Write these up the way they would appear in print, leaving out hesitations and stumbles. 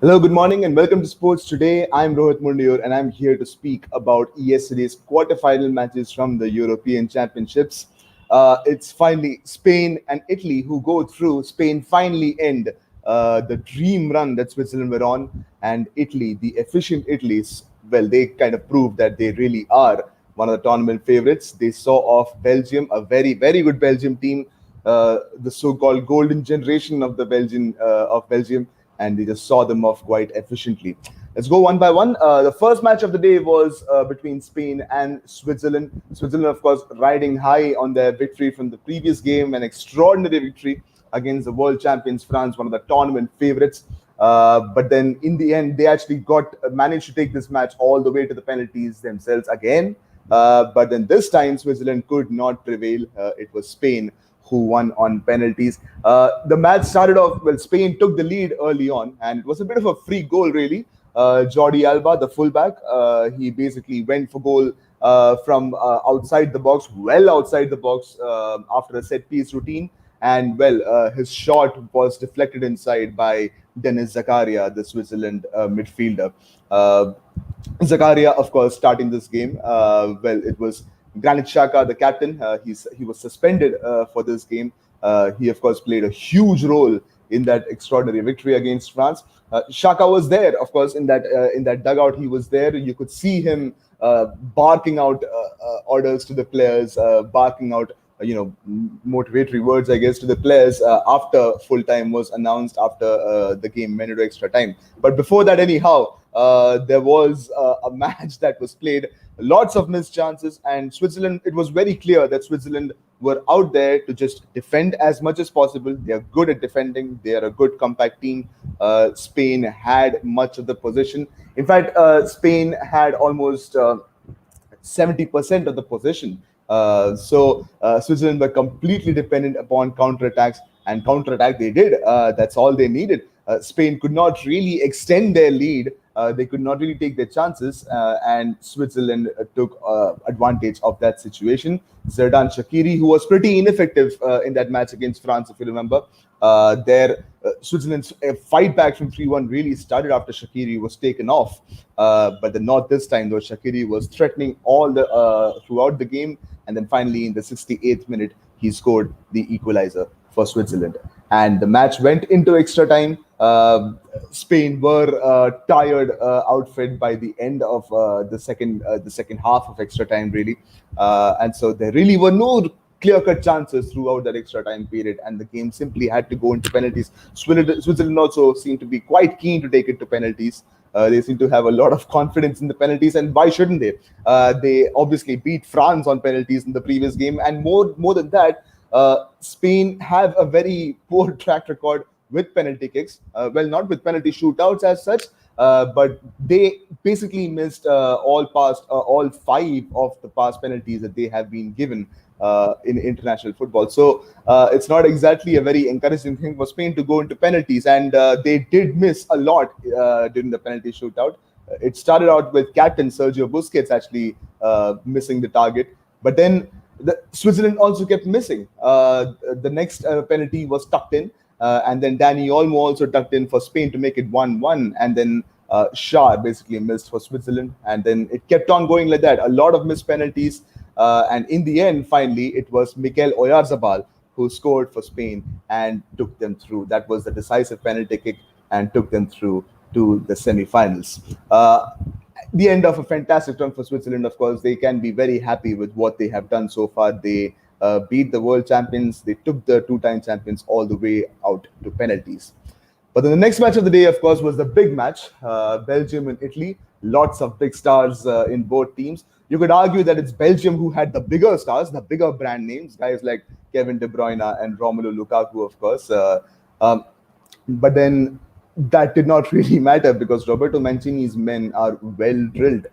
Hello, good morning, and welcome to Sports Today. I'm Rohit Mundiur, and I'm here to speak about yesterday's quarterfinal matches from the European Championships. It's finally Spain and Italy who go through. Spain finally end the dream run that Switzerland were on, and Italy, the efficient Italy's, well, they kind of proved that they really are one of the tournament favorites. They saw off Belgium, a very, very good Belgium team, the so-called golden generation of the Belgium, and they just saw them off quite efficiently. Let's go one by one. The first match of the day was between Spain and Switzerland. Switzerland, of course, riding high on their victory from the previous game, an extraordinary victory against the world champions France, one of the tournament favorites. But then in the end, they actually got managed to take this match all the way to the penalties themselves again. But then this time, Switzerland could not prevail. It was Spain who won on penalties. The match started off, well, Spain took the lead early on, and it was a bit of a free goal, really. Jordi Alba, the fullback, he basically went for goal from outside the box, well outside the box, after a set piece routine. And well, his shot was deflected inside by Dennis Zakaria, the Switzerland midfielder. Zakaria, of course, starting this game. Well, it was Granit Xhaka, the captain. He was suspended for this game. He, of course, played a huge role in that extraordinary victory against France. Xhaka was there, of course, in that dugout. He was there. You could see him barking out orders to the players, barking out motivatory words, I guess, to the players after full time was announced, after the game went into extra time. But before that, anyhow, there was a match that was played, lots of missed chances, and Switzerland, it was very clear that Switzerland were out there to just defend as much as possible. They are good at defending. They are a good compact team. Spain had much of the possession. In fact, Spain had almost 70% of the possession. Switzerland were completely dependent upon counterattacks, and counterattack they did. That's all they needed. Spain could not really extend their lead. They could not really take their chances, and Switzerland took advantage of that situation. Zerdan Shaqiri, who was pretty ineffective in that match against France, if you remember, Switzerland's fight back from 3-1 really started after Shaqiri was taken off. But then not this time, though. Shaqiri was threatening all the throughout the game, and then finally in the 68th minute, he scored the equalizer for Switzerland. And the match went into extra time. Spain were tired, outfit by the end of the second half of extra time, really, and so there really were no clear-cut chances throughout that extra time period, and the game simply had to go into penalties. Switzerland also seemed to be quite keen to take it to penalties. They seem to have a lot of confidence in the penalties, and why shouldn't they? They obviously beat France on penalties in the previous game, and more than that, Spain have a very poor track record with penalty kicks. Well, not with penalty shootouts as such, but they basically missed all five of the past penalties that they have been given in international football. So it's not exactly a very encouraging thing for Spain to go into penalties, and they did miss a lot during the penalty shootout. It started out with captain Sergio Busquets actually missing the target, but then Switzerland also kept missing. The next penalty was tucked in, and then Danny Olmo also tucked in for Spain to make it 1-1, and then Shah basically missed for Switzerland, and then it kept on going like that. A lot of missed penalties, and in the end, finally, it was Mikel Oyarzabal who scored for Spain and took them through. That was the decisive penalty kick and took them through to the semi-finals. The end of a fantastic run for Switzerland. Of course, they can be very happy with what they have done so far. They beat the world champions. They took the two-time champions all the way out to penalties. But then the next match of the day, of course, was the big match, Belgium and Italy. Lots of big stars in both teams. You could argue that it's Belgium who had the bigger stars, the bigger brand names, guys like Kevin De Bruyne and Romelu Lukaku, of course. But then that did not really matter because Roberto Mancini's men are well drilled.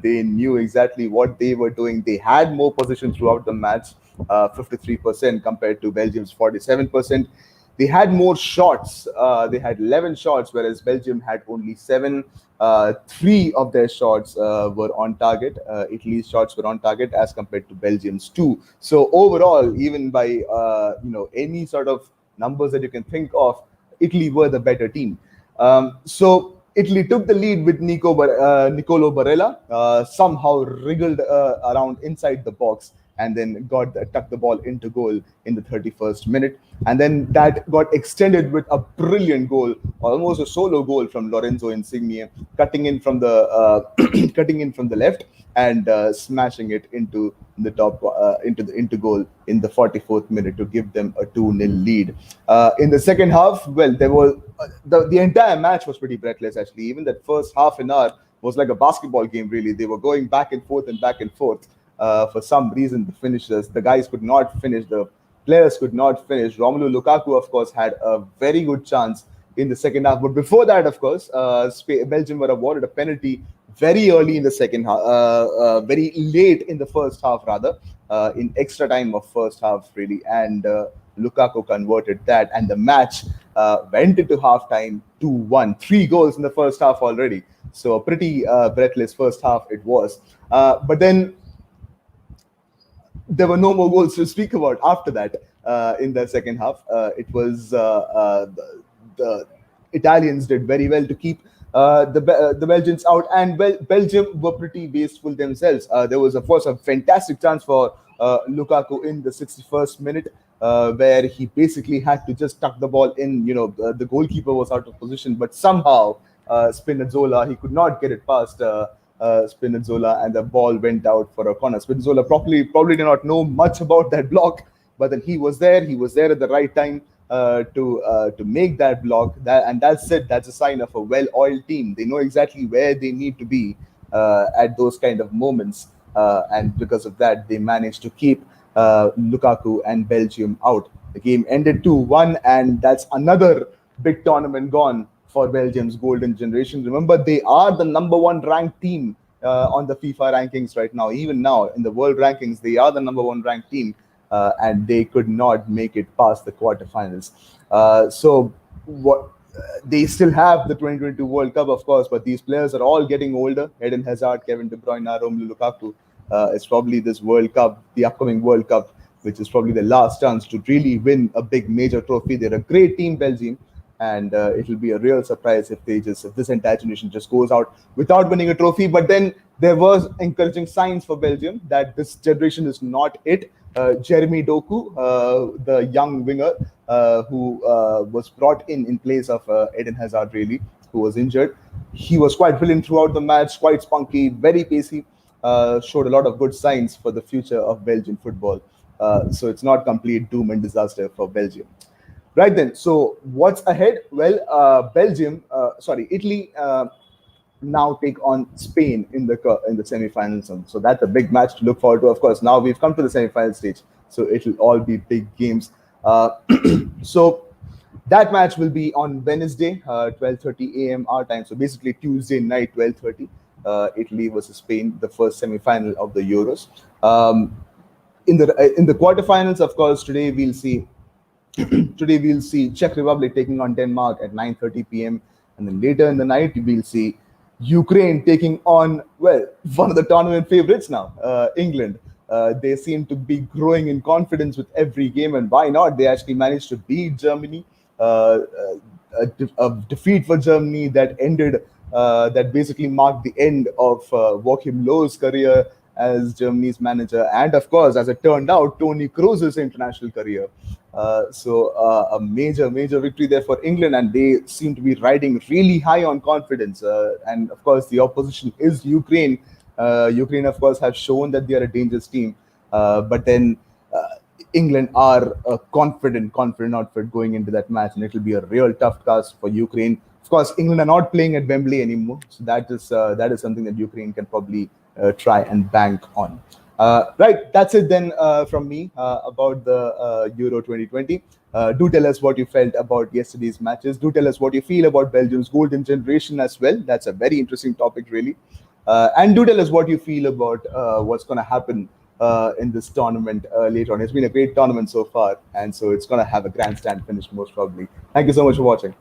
They knew exactly what they were doing. They had more possession throughout the match, 53% compared to Belgium's 47%. They had more shots. They had 11 shots, whereas Belgium had only 7. 3 of their shots were on target. Italy's shots were on target as compared to Belgium's 2. So overall, even by any sort of numbers that you can think of, Italy were the better team. So Italy took the lead with Nicolo Barella, somehow wriggled around inside the box and then tucked the ball into goal in the 31st minute. And then that got extended with a brilliant goal, almost a solo goal from Lorenzo Insigne, cutting in from the cutting in from the left and smashing it into the top into goal in the 44th minute to give them a 2-0 lead. In the second half, well, there was the entire match was pretty breathless actually. Even that first half an hour was like a basketball game really. They were going back and forth and back and forth. For some reason, the guys could not finish. The players could not finish. Romelu Lukaku, of course, had a very good chance in the second half. But before that, of course, Belgium were awarded a penalty very early in the second half, very late in the first half, rather, in extra time of first half, really. And Lukaku converted that, and the match went into halftime 2-1. Three goals in the first half already. So a pretty breathless first half it was. But then there were no more goals to speak about after that in the second half. It was the Italians did very well to keep the Belgians out, and Belgium were pretty wasteful themselves. There was, of course, a fantastic chance for Lukaku in the 61st minute, where he basically had to just tuck the ball in. The goalkeeper was out of position, but somehow Spinazzola, he could not get it past Spinazzola, and the ball went out for a corner. Spinazzola probably did not know much about that block, but then he was there. He was there at the right time to make that block. And that's it. That's a sign of a well-oiled team. They know exactly where they need to be at those kind of moments, and because of that, they managed to keep Lukaku and Belgium out. The game ended 2-1, and that's another big tournament gone for Belgium's golden generation. Remember, they are the number one ranked team on the FIFA rankings right now. Even now, in the world rankings, they are the number one ranked team, and they could not make it past the quarterfinals. So, what they still have the 2022 World Cup, of course, but these players are all getting older. Eden Hazard, Kevin De Bruyne, Romelu Lukaku. It's probably this World Cup, the upcoming World Cup, which is probably the last chance to really win a big major trophy. They're a great team, Belgium, and it'll be a real surprise if this entire generation just goes out without winning a trophy. But then there was encouraging signs for Belgium that this generation is not it. Jeremy Doku, the young winger who was brought in place of Eden Hazard, really, who was injured. He was quite brilliant throughout the match, quite spunky, very pacey, showed a lot of good signs for the future of Belgian football. So it's not complete doom and disaster for Belgium. Right then, so what's ahead? Well, Italy now take on Spain in the semi-finals, so that's a big match to look forward to. Of course, now we've come to the semi-final stage, so it'll all be big games. So that match will be on Wednesday, 12:30 a.m. our time. So basically Tuesday night, 12:30, Italy versus Spain, the first semi-final of the Euros. In the quarterfinals, of course, today we'll see Czech Republic taking on Denmark at 9:30 p.m. And then later in the night, we'll see Ukraine taking on, well, one of the tournament favorites now, England. They seem to be growing in confidence with every game, and why not? They actually managed to beat Germany. A defeat for Germany that basically marked the end of Joachim Löw's career as Germany's manager, and of course, as it turned out, Toni Kroos's international career. So a major victory there for England, and they seem to be riding really high on confidence. And of course, the opposition is Ukraine. Ukraine, of course, have shown that they are a dangerous team, but then England are a confident outfit going into that match, and it will be a real tough task for Ukraine. Of course, England are not playing at Wembley anymore, so that is something that Ukraine can probably try and bank on. Right, that's it then from me about the Euro 2020. Do tell us what you felt about yesterday's matches. Do tell us what you feel about Belgium's golden generation as well. That's a very interesting topic, really. And do tell us what you feel about what's going to happen in this tournament later on. It's been a great tournament so far, and so it's going to have a grandstand finish most probably. Thank you so much for watching.